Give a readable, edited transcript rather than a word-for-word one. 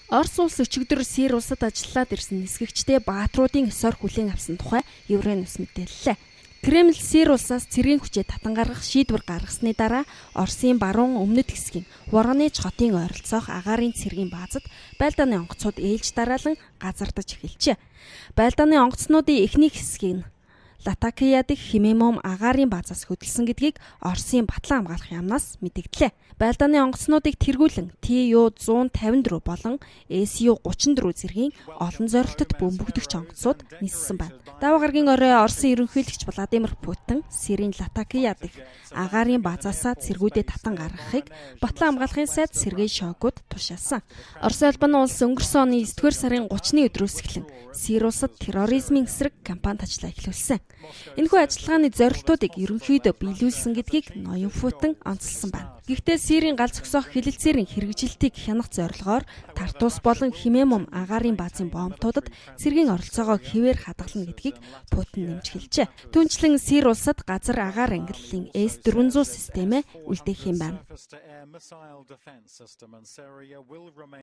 Орос улс өчигдөр Сирь улсад ажиллаад ирсэн нисгэгчдээ баатруудын ёсоор хүлээн авсан тухай Евроньюс мэдээллээ. Кремль Сирь улсаас цэргийн хүчээ татан гаргах шийдвэр гаргасны дараа Оросын баруун өмнөд хэсгийн Воронеж хотын ойролцоох агаарын цэргийн баазад байлдааны онгоцууд ээлж дараалан газардаж эхэлжээ. Байлдааны онгоцнуудын эхний хэсгийг нь Латакия дэх Химемом агаарын баазаас хөдөлсөн гэдгийг Оросын батлан хамгаалах яамнаас мэдэгдлээ. Байлдааны онгоцнуудыг тэргүүлэн TU-154 болон SU-34 зэргийн олон зорилтод бөмбөгдөгч онгоцууд ниссэн байна. Даваа гарагийн орой Оросын ерөнхийлөгч Владимир Путин Сирийн Латакия дэх агаарын баазаасаа цэргүүдэд татан гаргахыг батлан хамгаалахын сайд Сергей Шойгуд тушаасан. Оросын албаны улс өнгөрсөн оны 9-р сарын 30-ны өдрөөс эхлэн Сирь улсад терроризмын эсрэг кампанит ажиллаа эхлүүлсэн. Энэхүү ажиллагааны зорилтуудыг ерөнхийдөө биелүүлсэн гэдгийг ноён Путин онцолсон байна. Гэхдээ Сирийн галз зогсоох хилэлцээрийн хэрэгжилтийг хянах зорилгоор Тартус болон Химемом агаарын баазын бомбтуудад цэргийн оролцоогоо хэвээр хадгална гэдгийг Путин нэмж хэлжээ. Түүнчлэн Сирь улсад газар агаар ангиллалын С-400 системээ үлдээх юм байна.